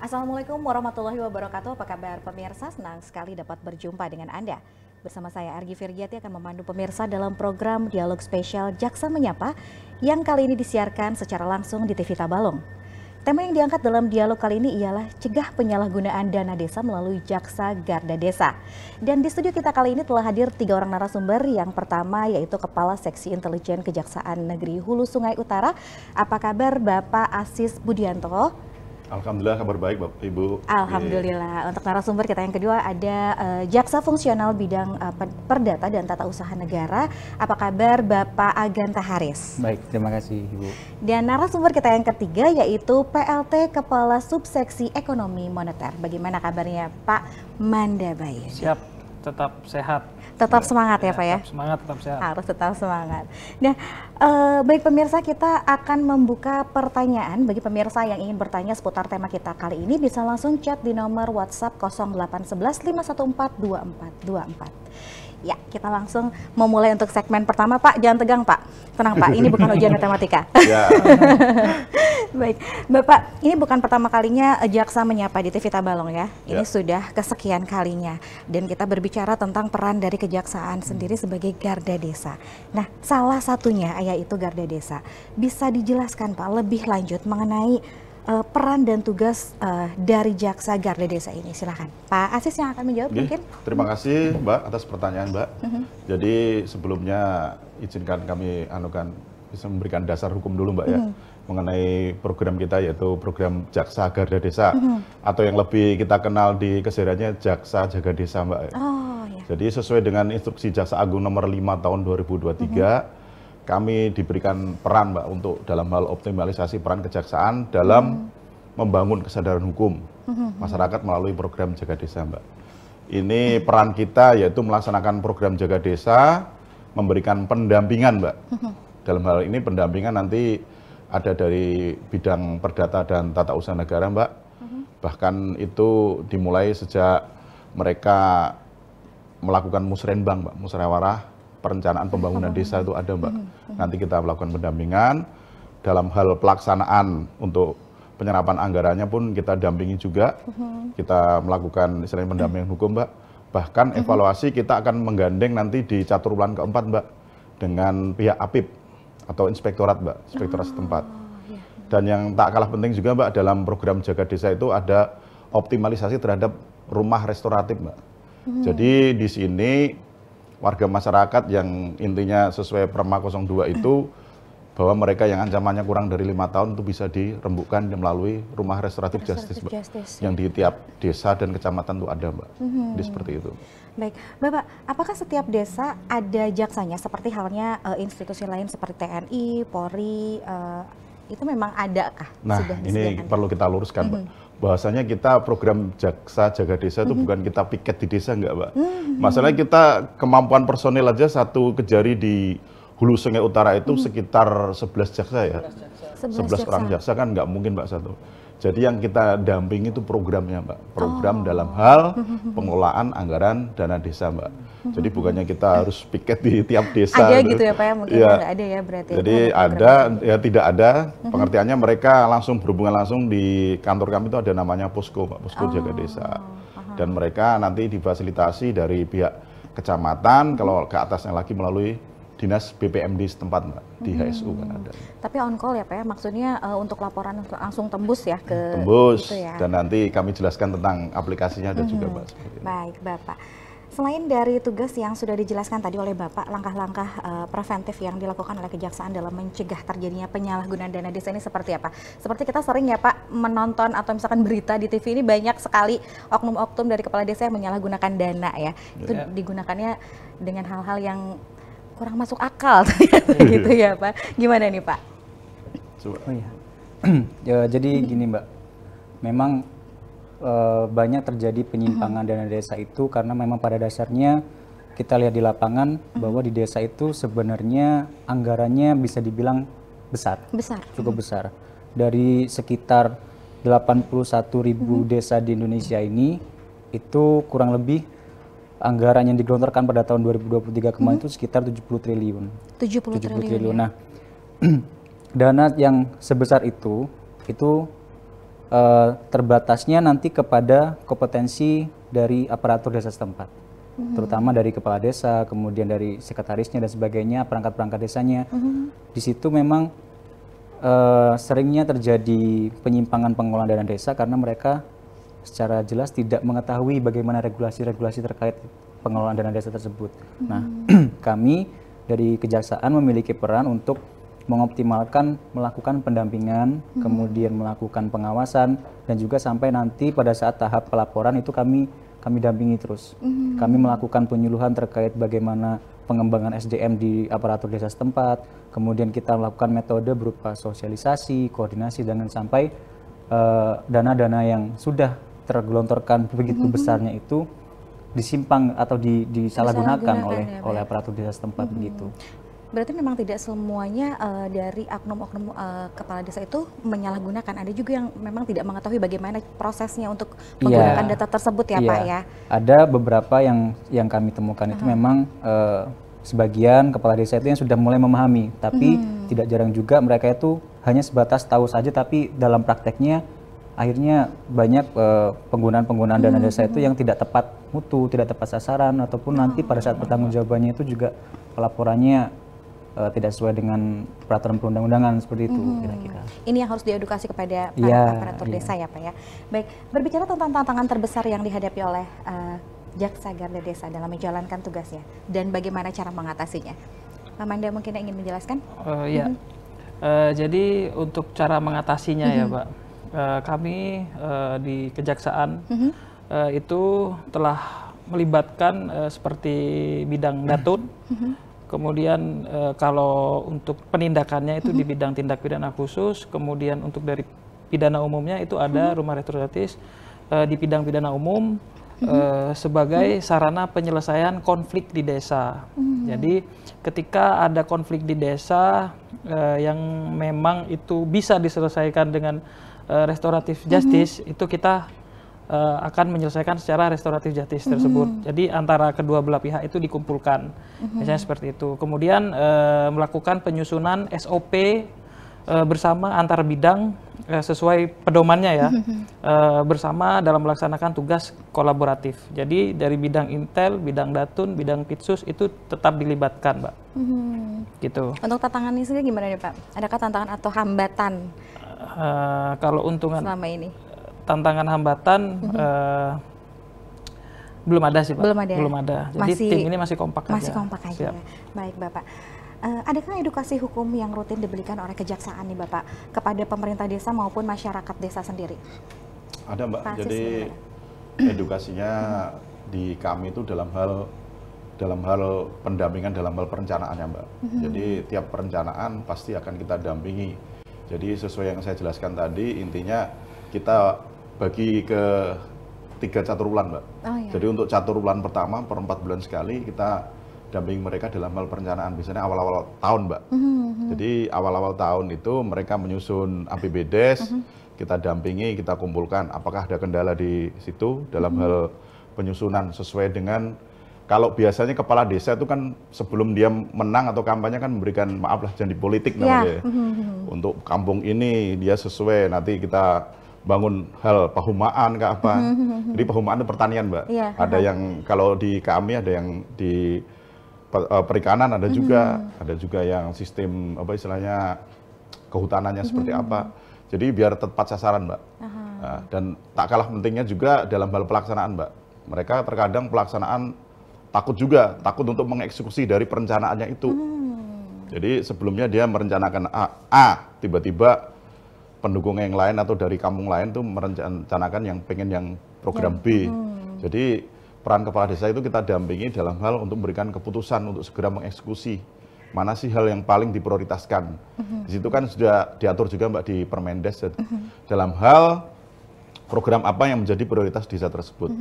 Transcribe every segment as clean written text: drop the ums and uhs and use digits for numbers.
Assalamualaikum warahmatullahi wabarakatuh. Apa kabar pemirsa? Senang sekali dapat berjumpa dengan Anda. Bersama saya Argi Firgiati akan memandu pemirsa dalam program Dialog Spesial Jaksa Menyapa yang kali ini disiarkan secara langsung di TV Tabalong. Tema yang diangkat dalam dialog kali ini ialah cegah penyalahgunaan dana desa melalui Jaksa Garda Desa. Dan di studio kita kali ini telah hadir 3 orang narasumber. Yang pertama yaitu Kepala Seksi Intelijen Kejaksaan Negeri Hulu Sungai Utara. Apa kabar Bapak Asis Budianto? Alhamdulillah kabar baik Bapak Ibu. Alhamdulillah. Untuk narasumber kita yang kedua ada Jaksa Fungsional Bidang Perdata dan Tata Usaha Negara. Apa kabar Bapak Aganta Haris? Baik, terima kasih Ibu. Dan narasumber kita yang ketiga yaitu PLT Kepala Subseksi Ekonomi Moneter. Bagaimana kabarnya Pak Mandabayi? Siap, tetap sehat. Tetap semangat ya Pak ya? Tetap semangat, tetap sehat. Harus tetap semangat. Nah, baik pemirsa, kita akan membuka pertanyaan bagi pemirsa yang ingin bertanya seputar tema kita kali ini. Bisa langsung chat di nomor WhatsApp 0811 514 2424. Ya, kita langsung memulai untuk segmen pertama. Pak, jangan tegang Pak. Tenang Pak, ini bukan ujian matematika. Ya. Baik, Bapak, ini bukan pertama kalinya Jaksa Menyapa di TV Tabalong ya. Ini sudah kesekian kalinya. Dan kita berbicara tentang peran dari kejaksaan sendiri sebagai garda desa. Nah, salah satunya yaitu garda desa. Bisa dijelaskan Pak lebih lanjut mengenai peran dan tugas dari Jaksa Garda Desa ini? Silahkan Pak Asis yang akan menjawab. Mungkin. Terima kasih Mbak atas pertanyaan Mbak. Jadi sebelumnya izinkan kami bisa memberikan dasar hukum dulu Mbak ya, mengenai program kita yaitu program Jaksa Garda Desa, atau yang lebih kita kenal di kesehariannya Jaksa Jaga Desa Mbak. Oh, ya. Jadi sesuai dengan instruksi Jaksa Agung nomor 5 tahun 2023, kami diberikan peran Mbak untuk dalam hal optimalisasi peran kejaksaan dalam membangun kesadaran hukum masyarakat melalui program Jaga Desa Mbak. Ini peran kita yaitu melaksanakan program Jaga Desa, memberikan pendampingan Mbak. Dalam hal ini pendampingan nanti ada dari bidang perdata dan tata usaha negara Mbak. Bahkan itu dimulai sejak mereka melakukan musrenbang Mbak, musyawarah perencanaan pembangunan desa itu ada Mbak. Nanti kita melakukan pendampingan dalam hal pelaksanaan untuk penyerapan anggarannya pun kita dampingi juga. Kita melakukan istilahnya pendampingan hukum Mbak. Bahkan evaluasi kita akan menggandeng nanti di caturbulan keempat Mbak dengan pihak APIP atau inspektorat Mbak, inspektorat setempat. Dan yang tak kalah penting juga Mbak dalam program Jaga Desa itu ada optimalisasi terhadap rumah restoratif Mbak. Jadi di sini warga masyarakat yang intinya sesuai Perma 02 itu bahwa mereka yang ancamannya kurang dari 5 tahun itu bisa dirembukkan melalui rumah restoratif justice Mbak. Yang di tiap desa dan kecamatan itu ada Mbak. Jadi seperti itu. Baik, Bapak, apakah setiap desa ada jaksanya seperti halnya institusi lain seperti TNI, Polri, itu memang adakah? Nah, sudah ini perlu kita luruskan Mbak. Bahwasanya kita program Jaksa Jaga Desa itu bukan kita piket di desa enggak Mbak. Masalahnya kita kemampuan personil aja satu Kejari di Hulu Sungai Utara itu sekitar 11 jaksa ya. 11 orang jaksa kan nggak mungkin Mbak satu. Jadi yang kita dampingi itu programnya Mbak. Program dalam hal pengelolaan anggaran dana desa Mbak. Jadi bukannya kita harus piket di tiap desa. Ada gitu ya Pak ya, mungkin nggak ada ya berarti. Jadi ada, ya tidak ada. Pengertiannya mereka langsung berhubungan langsung di kantor kami itu ada namanya posko Mbak, posko Jaga Desa. Dan mereka nanti difasilitasi dari pihak kecamatan, kalau ke atasnya lagi melalui dinas BPMD setempat Mbak, di HSU kan ada. Tapi on call ya Pak ya, maksudnya untuk laporan langsung tembus ya ke tembus itu ya. Dan nanti kami jelaskan tentang aplikasinya ada juga Mbak. Baik Bapak, selain dari tugas yang sudah dijelaskan tadi oleh Bapak, langkah-langkah preventif yang dilakukan oleh kejaksaan dalam mencegah terjadinya penyalahgunaan dana desa ini seperti apa? Seperti kita sering ya Pak menonton atau misalkan berita di TV ini banyak sekali oknum-oknum dari kepala desa yang menyalahgunakan dana ya. Itu digunakannya dengan hal-hal yang kurang masuk akal gitu ya Pak. Gimana nih Pak? Oh iya. Ya, jadi gini Mbak, memang banyak terjadi penyimpangan dana desa itu karena memang pada dasarnya kita lihat di lapangan bahwa di desa itu sebenarnya anggarannya bisa dibilang besar. Cukup besar. Dari sekitar 81.000 desa di Indonesia ini, itu kurang lebih anggaran yang digelontorkan pada tahun 2023 kemarin itu sekitar 70 triliun. 70 triliun. Nah, dana yang sebesar itu terbatasnya nanti kepada kompetensi dari aparatur desa setempat, terutama dari kepala desa, kemudian dari sekretarisnya dan sebagainya, perangkat-perangkat desanya. Di situ memang seringnya terjadi penyimpangan pengelolaan dana desa karena mereka secara jelas tidak mengetahui bagaimana regulasi-regulasi terkait pengelolaan dana desa tersebut. Nah, kami dari Kejaksaan memiliki peran untuk mengoptimalkan, melakukan pendampingan, kemudian melakukan pengawasan, dan juga sampai nanti pada saat tahap pelaporan itu kami dampingi terus. Kami melakukan penyuluhan terkait bagaimana pengembangan SDM di aparatur desa setempat, kemudian kita melakukan metode berupa sosialisasi, koordinasi, dan sampai dana-dana yang sudah tergelontorkan begitu besarnya itu disimpang atau disalahgunakan oleh aparatur desa setempat begitu. Berarti memang tidak semuanya dari oknum-oknum kepala desa itu menyalahgunakan. Ada juga yang memang tidak mengetahui bagaimana prosesnya untuk menggunakan data tersebut ya Pak ya? Ada beberapa yang kami temukan itu memang sebagian kepala desa itu yang sudah mulai memahami, tapi tidak jarang juga mereka itu hanya sebatas tahu saja, tapi dalam prakteknya akhirnya banyak penggunaan dana desa itu yang tidak tepat mutu, tidak tepat sasaran, ataupun nanti pada saat pertanggungjawabannya itu juga pelaporannya tidak sesuai dengan peraturan perundang-undangan seperti itu kira-kira. Ini yang harus diedukasi kepada para aparatur desa ya Pak ya. Baik, berbicara tentang tantangan terbesar yang dihadapi oleh Jaksa Garda Desa dalam menjalankan tugasnya dan bagaimana cara mengatasinya. Pak Manda mungkin ingin menjelaskan? Jadi untuk cara mengatasinya ya Pak, kami di Kejaksaan itu telah melibatkan seperti bidang datun. Kemudian kalau untuk penindakannya itu di bidang tindak pidana khusus, kemudian untuk dari pidana umumnya itu ada rumah restoratif di bidang pidana umum sebagai sarana penyelesaian konflik di desa. Jadi ketika ada konflik di desa yang memang itu bisa diselesaikan dengan restoratif justice, itu kita akan menyelesaikan secara restoratif justice tersebut. Jadi antara kedua belah pihak itu dikumpulkan, misalnya seperti itu. Kemudian melakukan penyusunan SOP bersama antar bidang sesuai pedomannya ya, bersama dalam melaksanakan tugas kolaboratif. Jadi dari bidang intel, bidang datun, bidang pitsus itu tetap dilibatkan, Mbak. Gitu. Untuk tantangan ini sendiri gimana nih Pak? Adakah tantangan atau hambatan kalau untungan selama ini? Tantangan hambatan belum ada sih Pak. Belum ada. Jadi tim ini masih kompak aja. Masih kompak aja. Ya. Baik Bapak. Adakah edukasi hukum yang rutin diberikan oleh Kejaksaan nih Bapak kepada pemerintah desa maupun masyarakat desa sendiri? Ada Mbak. Jadi edukasinya di kami itu dalam hal pendampingan, dalam hal perencanaannya Mbak. Jadi tiap perencanaan pasti akan kita dampingi. Jadi sesuai yang saya jelaskan tadi, intinya kita bagi ke 3 catur bulan Mbak. Jadi untuk catur bulan pertama per 4 bulan sekali kita dampingi mereka dalam hal perencanaan, biasanya awal-awal tahun Mbak. Jadi awal-awal tahun itu mereka menyusun APBDes, kita dampingi, kita kumpulkan apakah ada kendala di situ dalam hal penyusunan sesuai dengan, kalau biasanya kepala desa itu kan sebelum dia menang atau kampanye kan memberikan, maaf lah jangan di politik namanya. Untuk kampung ini dia sesuai, nanti kita bangun hal pahumaan ke apa. Jadi pahumaan itu pertanian Mbak. Ada yang kalau di kami ada yang di perikanan, ada juga yang sistem apa istilahnya kehutanannya seperti apa. Jadi biar tepat sasaran Mbak. Nah, dan tak kalah pentingnya juga dalam hal pelaksanaan Mbak. Mereka terkadang pelaksanaan takut untuk mengeksekusi dari perencanaannya itu. Jadi sebelumnya dia merencanakan A, tiba-tiba pendukung yang lain atau dari kampung lain tuh merencanakan yang pengen yang program B. Jadi peran kepala desa itu kita dampingi dalam hal untuk memberikan keputusan untuk segera mengeksekusi mana sih hal yang paling diprioritaskan. Di situ kan sudah diatur juga Mbak di Permendes dalam hal program apa yang menjadi prioritas desa tersebut.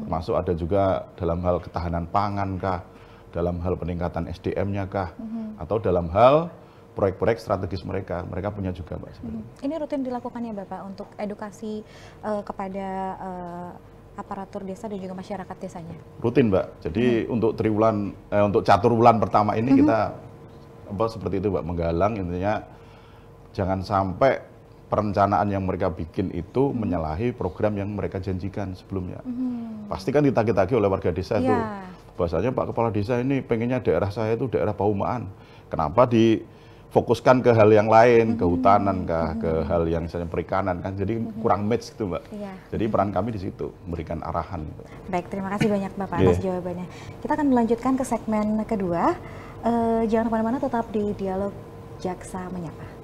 Termasuk ada juga dalam hal ketahanan pangan kah, dalam hal peningkatan SDM-nya kah, atau dalam hal proyek-proyek strategis mereka punya juga Mbak sebenarnya. Ini rutin dilakukan ya Bapak untuk edukasi kepada aparatur desa dan juga masyarakat desanya? Rutin Mbak, jadi untuk untuk catur bulan pertama ini kita seperti itu Mbak, menggalang intinya jangan sampai perencanaan yang mereka bikin itu menyalahi program yang mereka janjikan sebelumnya. Pasti kan ditagih-tagih oleh warga desa itu. Bahasanya Pak Kepala Desa ini pengennya daerah saya itu daerah Paumaan. Kenapa difokuskan ke hal yang lain, ke hutanan kah, ke hal yang misalnya perikanan kan, jadi kurang match gitu Mbak. Jadi peran kami di situ, memberikan arahan. Baik, terima kasih banyak Bapak atas jawabannya. Kita akan melanjutkan ke segmen kedua. Jangan kemana-mana, tetap di Dialog Jaksa Menyapa.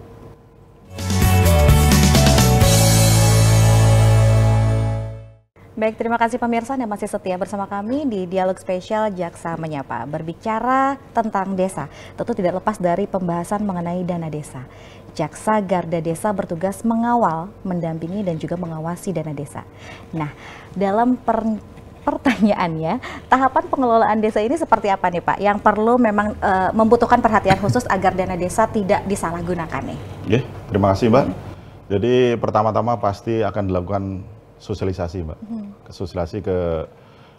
Baik, terima kasih pemirsa Anda masih setia bersama kami di Dialog Spesial Jaksa Menyapa. Berbicara tentang desa, tentu tidak lepas dari pembahasan mengenai dana desa. Jaksa Garda Desa bertugas mengawal, mendampingi, dan juga mengawasi dana desa. Nah, dalam pertanyaannya, tahapan pengelolaan desa ini seperti apa nih Pak? Yang perlu memang membutuhkan perhatian khusus agar dana desa tidak disalahgunakan nih. Terima kasih Mbak. Jadi pertama-tama pasti akan dilakukan sosialisasi Mbak. Sosialisasi ke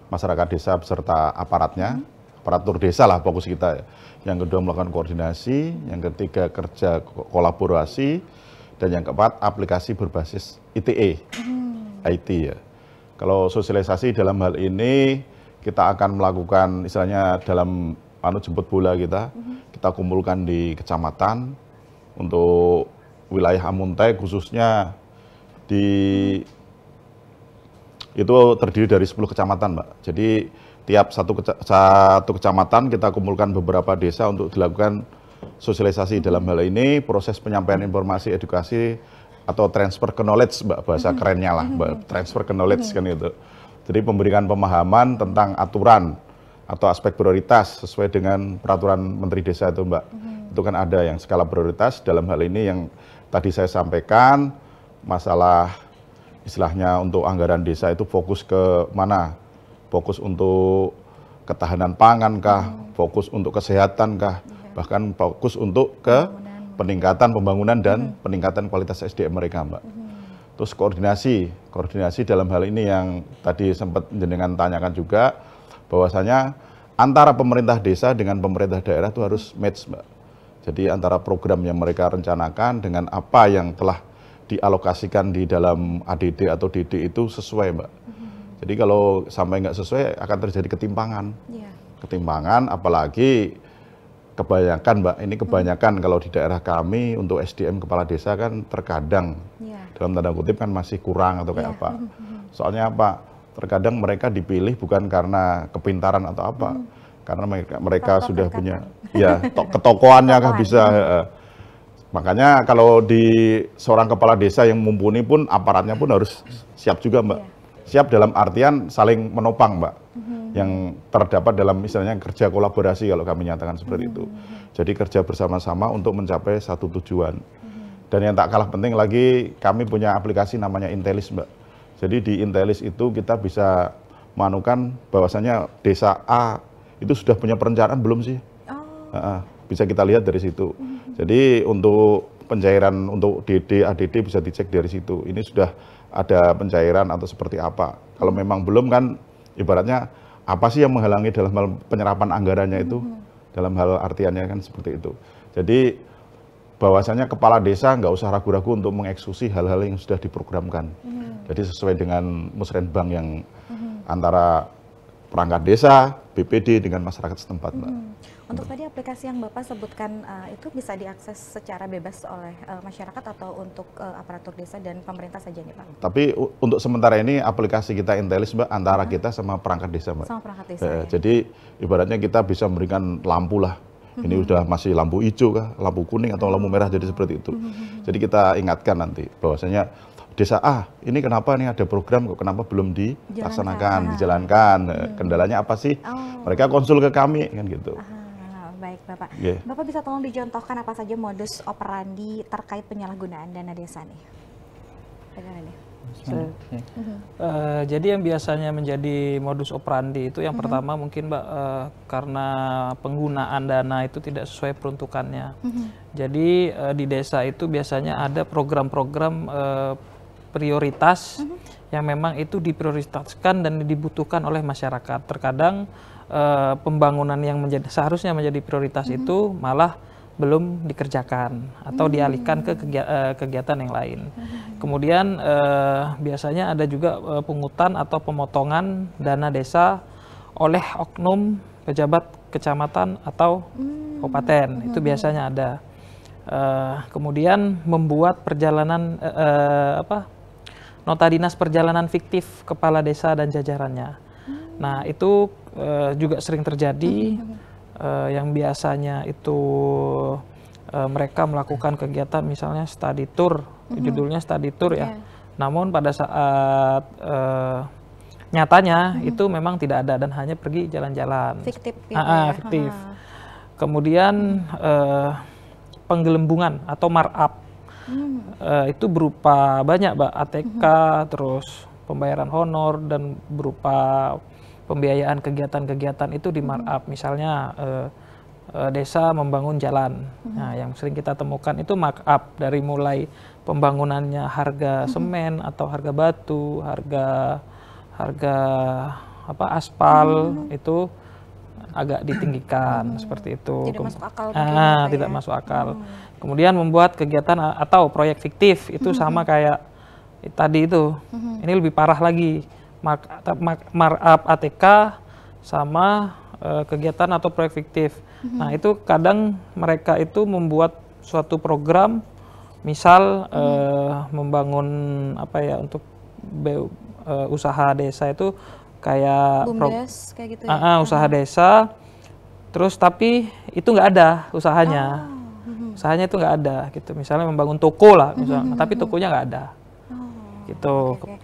masyarakat desa beserta aparatnya, aparatur desa lah fokus kita. Yang kedua melakukan koordinasi, yang ketiga kerja kolaborasi, dan yang keempat aplikasi berbasis ITE, IT ya. Kalau sosialisasi dalam hal ini kita akan melakukan istilahnya dalam jemput bola kita kumpulkan di kecamatan untuk wilayah Amuntai khususnya itu terdiri dari 10 kecamatan Mbak. Jadi tiap satu kecamatan kita kumpulkan beberapa desa untuk dilakukan sosialisasi. Dalam hal ini proses penyampaian informasi edukasi atau transfer ke knowledge Mbak, bahasa kerennya lah Mbak, transfer ke knowledge kan itu. Jadi memberikan pemahaman tentang aturan atau aspek prioritas sesuai dengan peraturan Menteri Desa itu Mbak. Itu kan ada yang skala prioritas, dalam hal ini yang tadi saya sampaikan masalah istilahnya untuk anggaran desa itu fokus ke mana? Fokus untuk ketahanan pangan kah? Fokus untuk kesehatan kah? Bahkan fokus untuk ke peningkatan pembangunan dan peningkatan kualitas SDM mereka Mbak. Terus koordinasi dalam hal ini yang tadi sempat jenengan tanyakan juga, bahwasanya antara pemerintah desa dengan pemerintah daerah itu harus match Mbak. Jadi antara program yang mereka rencanakan dengan apa yang telah dialokasikan di dalam ADD atau DD itu sesuai Mbak. Jadi kalau sampai nggak sesuai akan terjadi ketimpangan. Ketimpangan apalagi kebanyakan Mbak, ini kebanyakan kalau di daerah kami untuk SDM kepala desa kan terkadang dalam tanda kutip kan masih kurang atau kayak apa. Soalnya apa? Terkadang mereka dipilih bukan karena kepintaran atau apa. Karena mereka sudah punya ketokohannya kah bisa. Makanya kalau di seorang kepala desa yang mumpuni pun aparatnya pun harus siap juga Mbak. Siap dalam artian saling menopang Mbak. Yang terdapat dalam misalnya kerja kolaborasi kalau kami nyatakan seperti itu. Jadi kerja bersama-sama untuk mencapai satu tujuan. Dan yang tak kalah penting lagi kami punya aplikasi namanya Intelis Mbak. Jadi di Intelis itu kita bisa menemukan bahwasanya desa A itu sudah punya perencanaan belum sih? Bisa kita lihat dari situ. Jadi untuk pencairan untuk DD, ADD bisa dicek dari situ. Ini sudah ada pencairan atau seperti apa. Kalau memang belum kan ibaratnya apa sih yang menghalangi dalam hal penyerapan anggarannya itu? Dalam hal artiannya kan seperti itu. Jadi bahwasanya kepala desa nggak usah ragu-ragu untuk mengeksekusi hal-hal yang sudah diprogramkan. Jadi sesuai dengan musrenbang yang antara perangkat desa, BPD dengan masyarakat setempat Mbak. Untuk tadi aplikasi yang Bapak sebutkan itu bisa diakses secara bebas oleh masyarakat atau untuk aparatur desa dan pemerintah saja nih Pak? Tapi untuk sementara ini aplikasi kita Intelis Mbak antara kita sama perangkat desa Mbak. Sama perangkat desa. Jadi ibaratnya kita bisa memberikan lampu lah. Ini udah masih lampu hijau kah, lampu kuning atau lampu merah, jadi seperti itu. Jadi kita ingatkan nanti bahwasanya desa A ini kenapa nih ada program kok kenapa belum dilaksanakan, dijalankan, kendalanya apa sih? Mereka konsul ke kami kan gitu. Baik Bapak. Bapak bisa tolong dicontohkan apa saja modus operandi terkait penyalahgunaan dana desa nih? Jadi yang biasanya menjadi modus operandi itu yang pertama mungkin Mbak karena penggunaan dana itu tidak sesuai peruntukannya. Jadi di desa itu biasanya ada program-program prioritas yang memang itu diprioritaskan dan dibutuhkan oleh masyarakat. Terkadang pembangunan yang seharusnya menjadi prioritas itu malah belum dikerjakan atau dialihkan ke kegiatan yang lain. Kemudian biasanya ada juga pungutan atau pemotongan dana desa oleh oknum pejabat kecamatan atau kabupaten, itu biasanya ada. Kemudian membuat perjalanan nota dinas perjalanan fiktif kepala desa dan jajarannya. Nah, itu juga sering terjadi. Yang biasanya itu mereka melakukan kegiatan misalnya study tour, judulnya study tour ya. Namun pada saat nyatanya itu memang tidak ada dan hanya pergi jalan-jalan. Fiktif ya. Fiktif. Kemudian penggelembungan atau markup. Itu berupa banyak, Mbak, ATK, terus pembayaran honor dan berupa pembiayaan kegiatan-kegiatan itu di markup. Misalnya desa membangun jalan. Nah, yang sering kita temukan itu markup dari mulai pembangunannya harga semen atau harga batu, harga aspal itu agak ditinggikan seperti itu. Tidak masuk akal. Tidak masuk akal. Kemudian membuat kegiatan atau proyek fiktif itu sama kayak tadi itu. Ini lebih parah lagi. Markup ATK sama kegiatan atau proyek fiktif. Nah, itu kadang mereka itu membuat suatu program, misal membangun untuk usaha desa itu kayak BUMDes kayak gitu ya. Usaha desa, terus tapi itu nggak ada usahanya. Usahanya itu nggak ada gitu. Misalnya membangun toko lah, misalnya, tapi tokonya nggak ada. Gitu. Okay.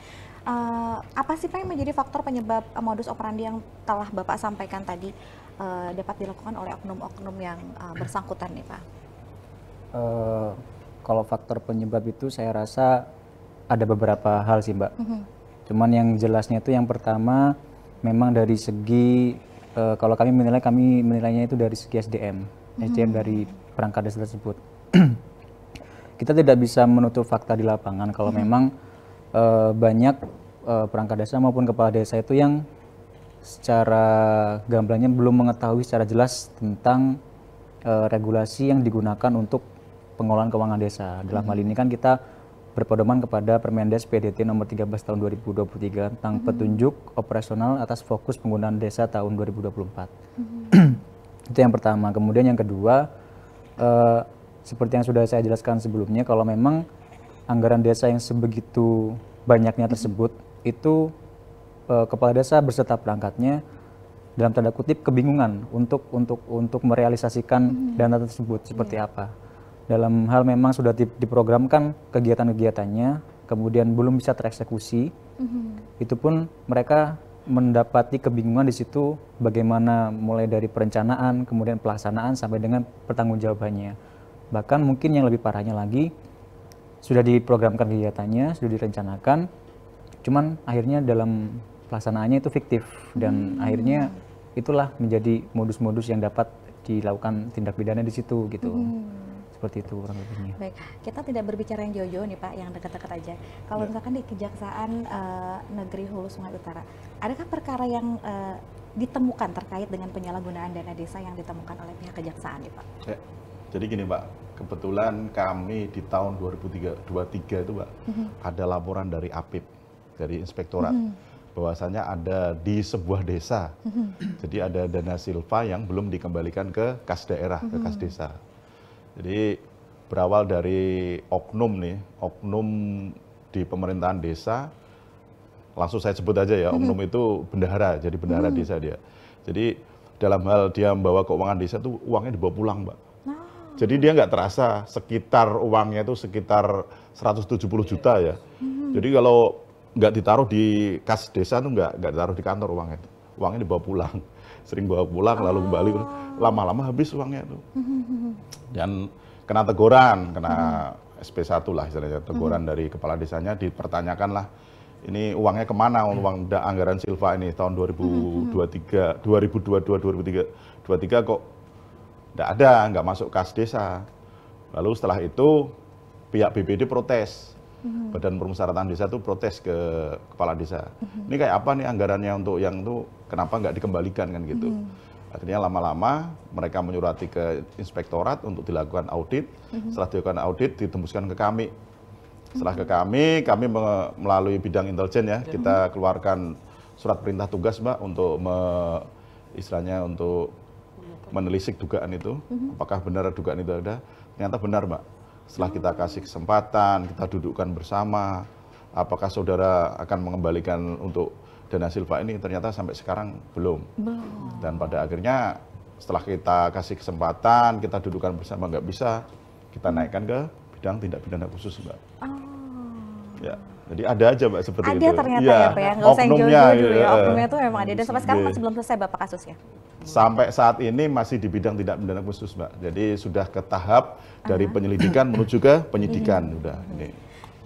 Apa sih Pak yang menjadi faktor penyebab modus operandi yang telah Bapak sampaikan tadi dapat dilakukan oleh oknum-oknum yang bersangkutan nih Pak? Kalau faktor penyebab itu saya rasa ada beberapa hal sih, Mbak. Cuman yang jelasnya itu yang pertama memang dari segi kalau kami menilainya itu dari segi SDM dari perangkat desa tersebut. Kita tidak bisa menutup fakta di lapangan kalau memang banyak perangkat desa maupun kepala desa itu yang secara gamblangnya belum mengetahui secara jelas tentang regulasi yang digunakan untuk pengelolaan keuangan desa. Dalam hal ini kan kita berpedoman kepada Permendes PDT nomor 13 tahun 2023 tentang petunjuk operasional atas fokus penggunaan desa tahun 2024. Itu yang pertama. Kemudian yang kedua, seperti yang sudah saya jelaskan sebelumnya, kalau memang anggaran desa yang sebegitu banyaknya tersebut, itu kepala desa berserta perangkatnya dalam tanda kutip kebingungan untuk merealisasikan dana tersebut seperti apa. Dalam hal memang sudah diprogramkan kegiatan-kegiatannya, kemudian belum bisa tereksekusi, itu pun mereka mendapati kebingungan di situ bagaimana mulai dari perencanaan, kemudian pelaksanaan sampai dengan pertanggungjawabannya. Bahkan mungkin yang lebih parahnya lagi, sudah diprogramkan kegiatannya, sudah direncanakan, cuman akhirnya dalam pelaksanaannya itu fiktif dan akhirnya itulah menjadi modus-modus yang dapat dilakukan tindak pidana di situ gitu. Seperti itu kurang lebihnya. Baik, kita tidak berbicara yang jauh-jauh nih Pak, yang dekat-dekat aja. Kalau misalkan di Kejaksaan Negeri Hulu Sungai Utara, adakah perkara yang ditemukan terkait dengan penyalahgunaan dana desa yang ditemukan oleh pihak Kejaksaan nih Pak? Ya, jadi gini Pak, kebetulan kami di tahun 2023 itu Pak, ada laporan dari APIP, dari Inspektorat, bahwasanya ada di sebuah desa, jadi ada dana silva yang belum dikembalikan ke kas daerah, ke kas desa. Jadi berawal dari oknum di pemerintahan desa, langsung saya sebut aja ya, oknum itu bendahara, jadi bendahara desa dia. Jadi dalam hal dia membawa keuangan desa itu uangnya dibawa pulang, Mbak. Jadi dia nggak terasa, sekitar uangnya itu sekitar 170 juta ya. Jadi kalau nggak ditaruh di kas desa itu nggak ditaruh di kantor uangnya itu. Uangnya dibawa pulang, sering bawa pulang lalu kembali, lama-lama habis uangnya itu. Dan kena teguran, kena SP1 lah istilahnya, teguran dari kepala desanya, dipertanyakan lah, ini uangnya kemana, uang anggaran silva ini tahun 2022, 2023 kok nggak ada, nggak masuk kas desa. Lalu setelah itu pihak BPD protes, Badan Permusyawaratan Desa itu protes ke kepala desa. Ini kayak apa nih anggarannya untuk yang itu, kenapa nggak dikembalikan kan gitu. Akhirnya lama-lama mereka menyurati ke inspektorat untuk dilakukan audit. Setelah dilakukan audit ditembuskan ke kami. Setelah ke kami melalui bidang intelijen ya, kita keluarkan surat perintah tugas Mbak untuk istilahnya untuk menelisik dugaan itu. Apakah benar dugaan itu ada? Ternyata benar Mbak. Setelah kita kasih kesempatan, kita dudukkan bersama, apakah saudara akan mengembalikan untuk dana silva ini, ternyata sampai sekarang belum. Dan pada akhirnya setelah kita kasih kesempatan, kita dudukkan bersama, nggak bisa, kita naikkan ke bidang tindak pidana khusus Mbak. Ya, jadi ada aja Mbak seperti itu. Ada ternyata ya Pak ya, nggak usah yang jauh-jauh dulu ya, oknumnya itu memang ada. Dan sampai sekarang masih belum selesai Bapak kasusnya? Sampai saat ini masih di bidang tindak pidana khusus Mbak. Jadi sudah ke tahap dari penyelidikan menuju ke penyidikan. Udah, ini.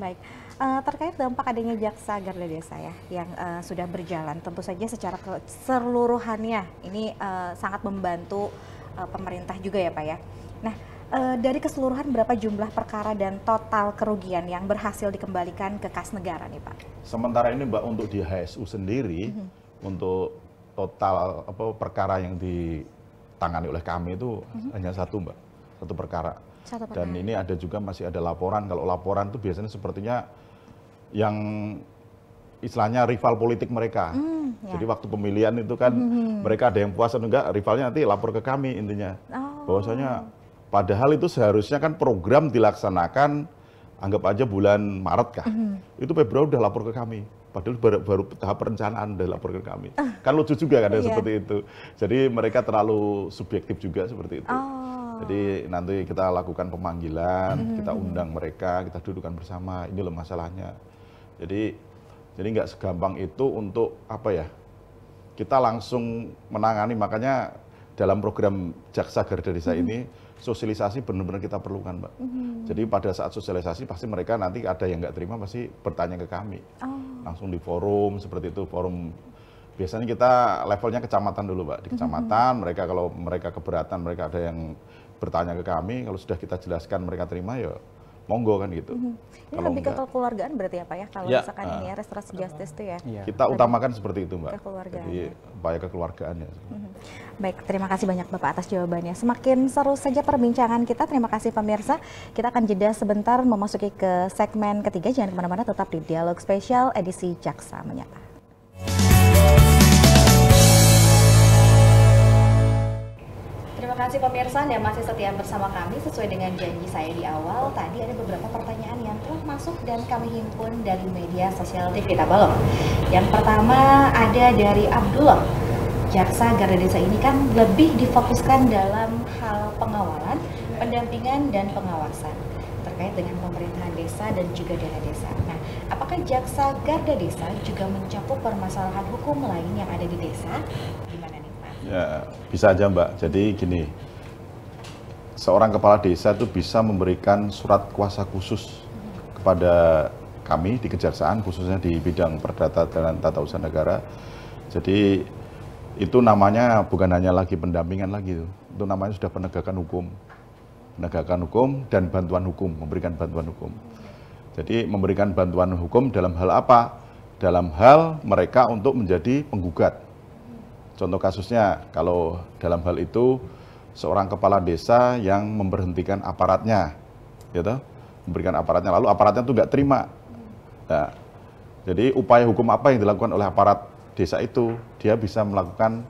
Baik. Terkait dampak adanya jaksa garda desa ya yang sudah berjalan, tentu saja secara keseluruhannya ini sangat membantu pemerintah juga ya Pak ya. Nah, dari keseluruhan berapa jumlah perkara dan total kerugian yang berhasil dikembalikan ke kas negara nih Pak? Sementara ini Mbak untuk di HSU sendiri untuk total perkara yang ditangani oleh kami itu hanya satu Mbak, satu perkara. Dan ini ada juga masih ada laporan. Kalau laporan itu biasanya sepertinya yang istilahnya rival politik mereka. Jadi waktu pemilihan itu kan mereka ada yang puas atau enggak, rivalnya nanti lapor ke kami intinya. Bahwasanya padahal itu seharusnya kan program dilaksanakan anggap aja bulan Maret kah. Itu Februari udah lapor ke kami. Padahal baru tahap perencanaan udah lapor ke kami. Kan lucu juga kan seperti itu. Jadi mereka terlalu subjektif juga seperti itu. Jadi nanti kita lakukan pemanggilan, kita undang mereka, kita dudukkan bersama, ini loh masalahnya. Jadi nggak segampang itu untuk kita langsung menangani. Makanya dalam program Jaksa Garda Desa ini sosialisasi benar-benar kita perlukan Mbak. Jadi pada saat sosialisasi pasti mereka nanti ada yang nggak terima pasti bertanya ke kami. Langsung di forum seperti itu, forum biasanya kita levelnya kecamatan dulu Mbak. Di kecamatan mereka kalau mereka keberatan, mereka ada yang bertanya ke kami, kalau sudah kita jelaskan mereka terima ya monggo kan gitu. Ini kalau lebih ke kekeluargaan berarti apa ya kalau misalkan ini ya restoratif justice itu ya. Kita utamakan seperti itu Mbak. Kekeluargaan. Jadi upaya kekeluargaan ya. Baik, terima kasih banyak Bapak atas jawabannya. Semakin seru saja perbincangan kita. Terima kasih pemirsa. Kita akan jeda sebentar memasuki ke segmen ketiga. Jangan kemana-mana, tetap di Dialog Spesial edisi Jaksa Menyapa. Terima kasih pemirsa yang masih setia bersama kami. Sesuai dengan janji saya di awal, tadi ada beberapa pertanyaan yang telah masuk dan kami himpun dari media sosial TV Tabalong. Yang pertama ada dari Abdullah. Jaksa Garda Desa ini kan lebih difokuskan dalam hal pengawalan, pendampingan, dan pengawasan terkait dengan pemerintahan desa dan juga dana desa. Nah, apakah Jaksa Garda Desa juga mencakup permasalahan hukum lain yang ada di desa? Gimana nih Pak? Ya, bisa aja Mbak. Jadi gini, seorang kepala desa itu bisa memberikan surat kuasa khusus kepada kami di Kejaksaan, khususnya di bidang perdata dan tata usaha negara. Jadi itu namanya bukan hanya lagi pendampingan lagi, itu namanya sudah penegakan hukum. Penegakan hukum dan bantuan hukum, memberikan bantuan hukum. Jadi memberikan bantuan hukum dalam hal apa? Dalam hal mereka untuk menjadi penggugat. Contoh kasusnya, kalau dalam hal itu seorang kepala desa yang memberhentikan aparatnya, gitu, memberikan aparatnya, lalu aparatnya itu nggak terima. Nah, jadi upaya hukum apa yang dilakukan oleh aparat desa itu? Dia bisa melakukan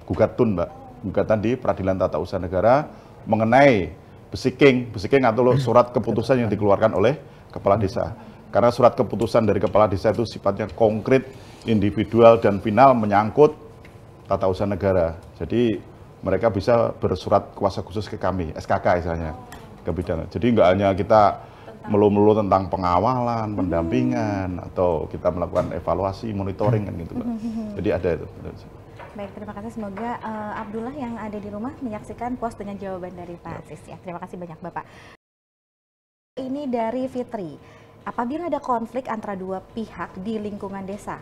gugat TUN, Mbak, gugatan di Peradilan Tata Usaha Negara mengenai besiking atau surat keputusan yang dikeluarkan oleh kepala desa. Karena surat keputusan dari kepala desa itu sifatnya konkret, individual, dan final menyangkut tata usaha negara. Jadi mereka bisa bersurat kuasa khusus ke kami, SKK istilahnya, ke bidang. Jadi nggak hanya kita melulu tentang pengawalan, pendampingan, atau kita melakukan evaluasi, monitoring kan gitu, Mbak. Jadi ada itu. Baik, terima kasih. Semoga Abdullah yang ada di rumah menyaksikan puas dengan jawaban dari Pak Aziz ya. Terima kasih banyak Bapak. Ini dari Fitri. Apabila ada konflik antara dua pihak di lingkungan desa,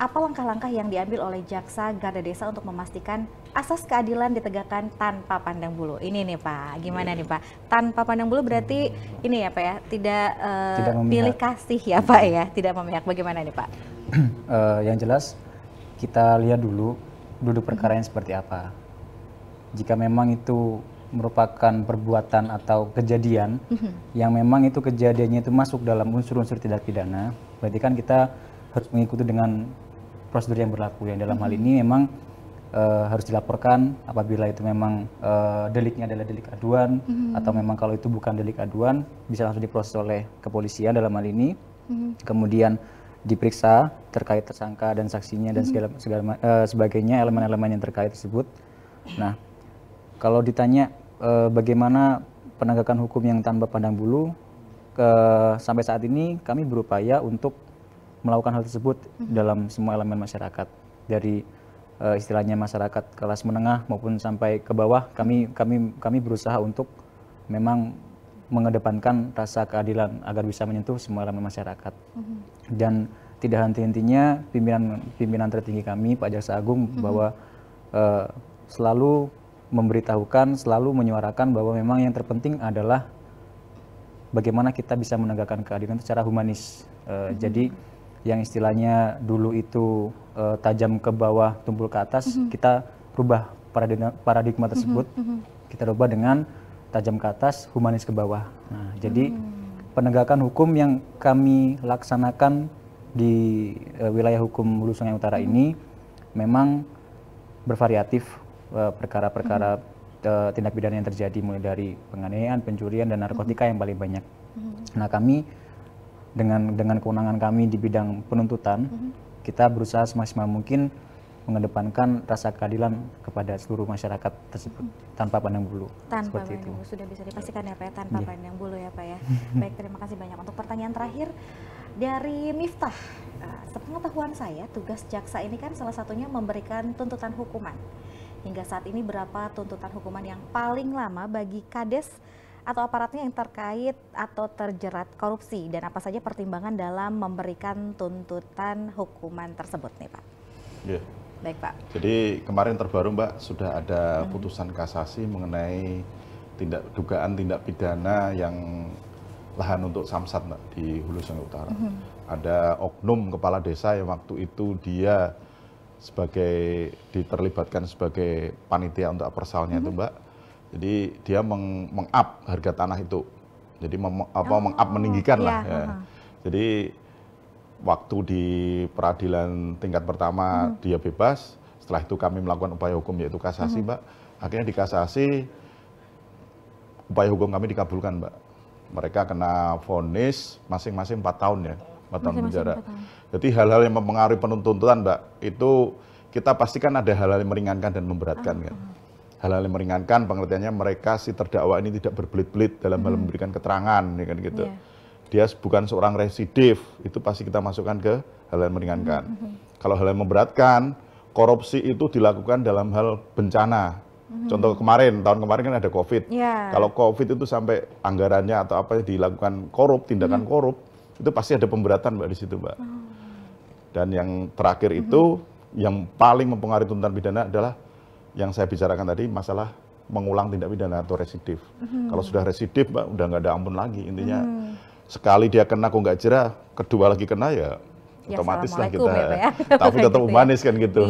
apa langkah-langkah yang diambil oleh Jaksa Garda Desa untuk memastikan asas keadilan ditegakkan tanpa pandang bulu? Ini nih Pak, gimana nih Pak? Tanpa pandang bulu berarti ini ya Pak ya, tidak pilih kasih ya Pak ya, tidak memihak. Bagaimana nih Pak? Yang jelas kita lihat dulu duduk perkaranya seperti apa. Jika memang itu merupakan perbuatan atau kejadian yang memang itu kejadiannya itu masuk dalam unsur-unsur tindak pidana, berarti kan kita harus mengikuti dengan prosedur yang berlaku. Yang dalam hal ini memang harus dilaporkan apabila itu memang deliknya adalah delik aduan, atau memang kalau itu bukan delik aduan bisa langsung diproses oleh kepolisian dalam hal ini. Kemudian diperiksa terkait tersangka dan saksinya dan sebagainya, elemen-elemen yang terkait tersebut. Nah, kalau ditanya bagaimana penegakan hukum yang tanpa pandang bulu, sampai saat ini kami berupaya untuk melakukan hal tersebut dalam semua elemen masyarakat, dari istilahnya masyarakat kelas menengah maupun sampai ke bawah. Kami berusaha untuk memang mengedepankan rasa keadilan agar bisa menyentuh semua elemen masyarakat. Dan tidak henti-hentinya pimpinan tertinggi kami, Pak Jaksa Agung, bahwa selalu memberitahukan, selalu menyuarakan bahwa memang yang terpenting adalah bagaimana kita bisa menegakkan keadilan secara humanis. Jadi yang istilahnya dulu itu tajam ke bawah, tumpul ke atas, kita rubah paradigma tersebut, kita rubah dengan tajam ke atas, humanis ke bawah. Nah, jadi penegakan hukum yang kami laksanakan di wilayah hukum Hulu Sungai Utara ini memang bervariatif. Perkara-perkara tindak pidana yang terjadi, mulai dari penganiayaan, pencurian, dan narkotika yang paling banyak. Nah, kami dengan kewenangan kami di bidang penuntutan, kita berusaha semaksimal mungkin mengedepankan rasa keadilan kepada seluruh masyarakat tersebut tanpa pandang bulu. Tanpa pandang bulu, sudah bisa dipastikan ya Pak ya, tanpa pandang bulu ya Pak ya. Baik, terima kasih banyak. Untuk pertanyaan terakhir dari Miftah, sepengetahuan saya tugas jaksa ini kan salah satunya memberikan tuntutan hukuman. Hingga saat ini berapa tuntutan hukuman yang paling lama bagi Kades atau aparatnya yang terkait atau terjerat korupsi, dan apa saja pertimbangan dalam memberikan tuntutan hukuman tersebut nih Pak? Ya. Baik Pak. Jadi kemarin terbaru Mbak, sudah ada putusan kasasi mengenai dugaan tindak pidana yang lahan untuk samsat Mbak, di Hulu Sungai Utara. Ada oknum kepala desa yang waktu itu dia diterlibatkan sebagai panitia untuk appraisal-nya itu Mbak. Jadi dia meng-up harga tanah itu. Jadi meng-up meninggikan lah ya. Jadi waktu di peradilan tingkat pertama dia bebas, setelah itu kami melakukan upaya hukum yaitu kasasi Mbak. Akhirnya di kasasi upaya hukum kami dikabulkan Mbak. Mereka kena vonis masing-masing 4 tahun ya. 4 tahun penjara. Jadi hal-hal yang mempengaruhi penuntutan Mbak, itu kita pastikan ada hal-hal yang meringankan dan memberatkan kan. Hal-hal yang meringankan pengertiannya mereka si terdakwa ini tidak berbelit-belit dalam hal memberikan keterangan ya kan gitu. Dia bukan seorang residiv, itu pasti kita masukkan ke hal yang meringankan. Kalau hal yang memberatkan, korupsi itu dilakukan dalam hal bencana. Contoh kemarin, tahun kemarin kan ada COVID. Kalau COVID itu sampai anggarannya atau apa dilakukan korup, tindakan korup, itu pasti ada pemberatan Mbak di situ Mbak. Dan yang terakhir itu yang paling mempengaruhi tuntutan pidana adalah yang saya bicarakan tadi, masalah mengulang tindak pidana atau residif. Kalau sudah residif Mbak, udah nggak ada ampun lagi. Intinya sekali dia kena kok nggak jerah, kedua lagi kena ya otomatis lah kita. Ya, tapi tetap humanis kan gitu.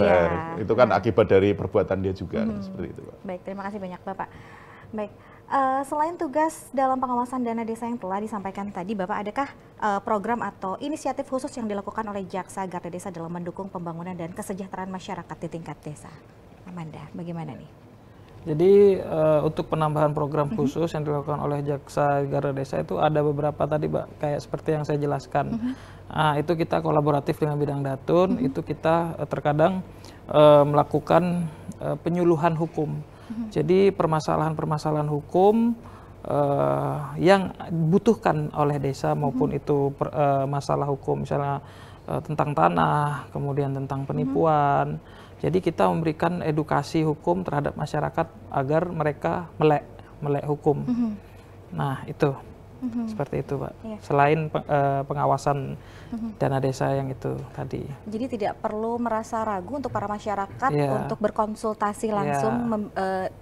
Itu kan akibat dari perbuatan dia juga seperti itu Pak. Baik, terima kasih banyak Bapak. Baik. Selain tugas dalam pengawasan dana desa yang telah disampaikan tadi, Bapak, adakah program atau inisiatif khusus yang dilakukan oleh Jaksa Garda Desa dalam mendukung pembangunan dan kesejahteraan masyarakat di tingkat desa? Amanda, bagaimana nih? Jadi untuk penambahan program khusus yang dilakukan oleh Jaksa Garda Desa itu ada beberapa tadi Mbak, kayak seperti yang saya jelaskan. Nah, itu kita kolaboratif dengan bidang datun, itu kita terkadang melakukan penyuluhan hukum. Jadi permasalahan-permasalahan hukum yang dibutuhkan oleh desa maupun itu masalah hukum misalnya tentang tanah, kemudian tentang penipuan. Jadi kita memberikan edukasi hukum terhadap masyarakat agar mereka melek hukum. Nah itu. Seperti itu, Pak. Iya. Selain pengawasan dana desa yang itu tadi. Jadi tidak perlu merasa ragu untuk para masyarakat Iya. untuk berkonsultasi langsung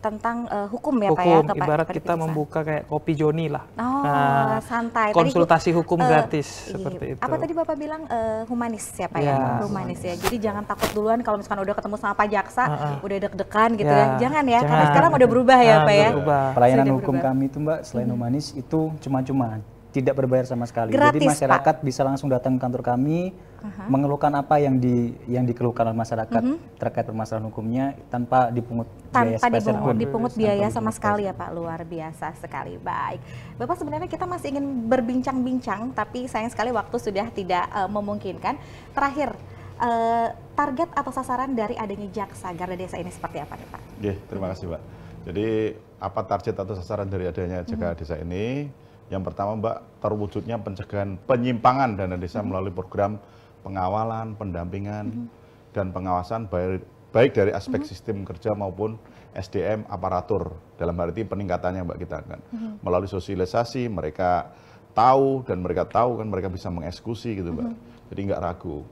tentang hukum ya Pak Hukum, ya. ibarat kepada kita desa. membuka kayak kopi Joni lah. Oh, santai. Tadi Konsultasi hukum gratis iya. seperti itu. Apa tadi Bapak bilang humanis ya Pak ya? Iya. Humanis ya. Jadi jangan takut duluan kalau misalkan udah ketemu sama Pak Jaksa, udah deg-degan gitu Ya, ya. Jangan ya, karena jangan. sekarang udah berubah ya Pak ya. Berubah. Pelayanan Sudah hukum berubah. kami itu Mbak, selain humanis itu cuma-cuma, tidak berbayar sama sekali. Gratis, Jadi masyarakat bisa langsung datang ke kantor kami, mengeluhkan apa yang dikeluhkan oleh masyarakat terkait permasalahan hukumnya tanpa dipungut biaya Tanpa spesial pun. dipungut Tanpa biaya dipungut sama spesial. sekali ya Pak, luar biasa sekali. Baik, Bapak sebenarnya kita masih ingin berbincang-bincang, tapi sayang sekali waktu sudah tidak memungkinkan. Terakhir, target atau sasaran dari adanya Jaksa Garda Desa ini seperti apa nih Pak? Oke, terima kasih Mbak. Jadi apa target atau sasaran dari adanya Jaga Desa ini? Yang pertama Mbak, terwujudnya pencegahan penyimpangan dana desa melalui program pengawalan, pendampingan, dan pengawasan baik dari aspek sistem kerja maupun SDM aparatur. Dalam hal ini peningkatannya Mbak kita kan. Melalui sosialisasi mereka tahu dan mereka tahu kan mereka bisa mengeksekusi gitu Mbak. Jadi nggak ragu.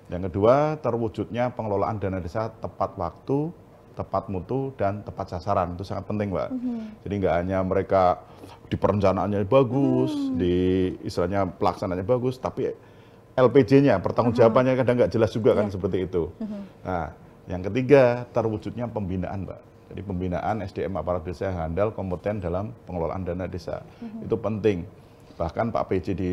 Yang kedua, terwujudnya pengelolaan dana desa tepat waktu, tepat mutu, dan tepat sasaran. Itu sangat penting, Mbak. Jadi nggak hanya mereka di perencanaannya bagus, di istilahnya pelaksanaannya bagus, tapi LPJ-nya, pertanggungjawabannya kadang nggak jelas juga kan seperti itu. Nah, yang ketiga, terwujudnya pembinaan, Mbak. Jadi pembinaan SDM aparatur desa yang handal, kompeten dalam pengelolaan dana desa. Itu penting. Bahkan Pak PJ di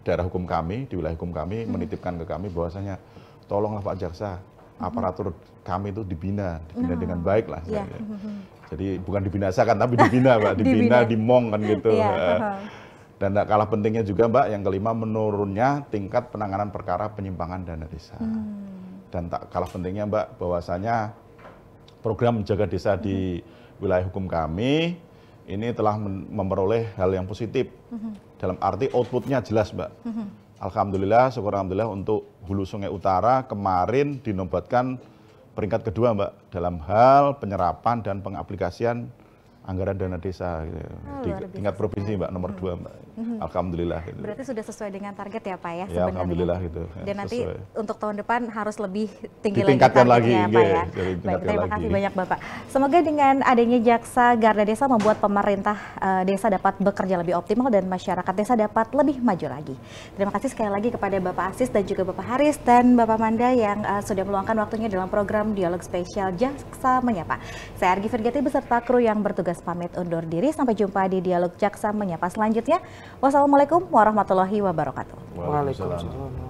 daerah hukum kami, di wilayah hukum kami, menitipkan ke kami bahwasanya tolonglah Pak Jaksa, aparatur kami itu dibina dengan baik lah. Iya. Jadi bukan dibinasakan, tapi dibina Mbak, dibina, dimong kan gitu. Iya, Dan tak kalah pentingnya juga Mbak, yang kelima menurunnya tingkat penanganan perkara penyimpangan dana desa. Dan tak kalah pentingnya Mbak, bahwasanya program menjaga desa di wilayah hukum kami ini telah memperoleh hal yang positif. Dalam arti outputnya jelas Mbak. Alhamdulillah, syukur Alhamdulillah untuk Hulu Sungai Utara kemarin dinobatkan peringkat kedua Mbak dalam hal penyerapan dan pengaplikasian anggaran dana desa gitu. Di tingkat provinsi Mbak nomor 2 Mbak. Alhamdulillah gitu. Berarti sudah sesuai dengan target ya Pak ya Ya, sebenarnya. alhamdulillah gitu. Ya, Dan nanti sesuai. untuk tahun depan harus lebih tinggi Ditingkatkan lagi targetnya lagi, Pak iya, ya. ditingkatkan Baik, terima lagi. kasih banyak Bapak. Semoga dengan adanya Jaksa Garda Desa membuat pemerintah desa dapat bekerja lebih optimal dan masyarakat desa dapat lebih maju lagi. Terima kasih sekali lagi kepada Bapak Asis dan juga Bapak Haris dan Bapak Manda yang sudah meluangkan waktunya dalam program Dialog Spesial Jaksa Menyapa. Saya Argi Firgati beserta kru yang bertugas pamit undur diri. Sampai jumpa di Dialog Jaksa Menyapa selanjutnya. Wassalamualaikum warahmatullahi wabarakatuh. Waalaikumsalam.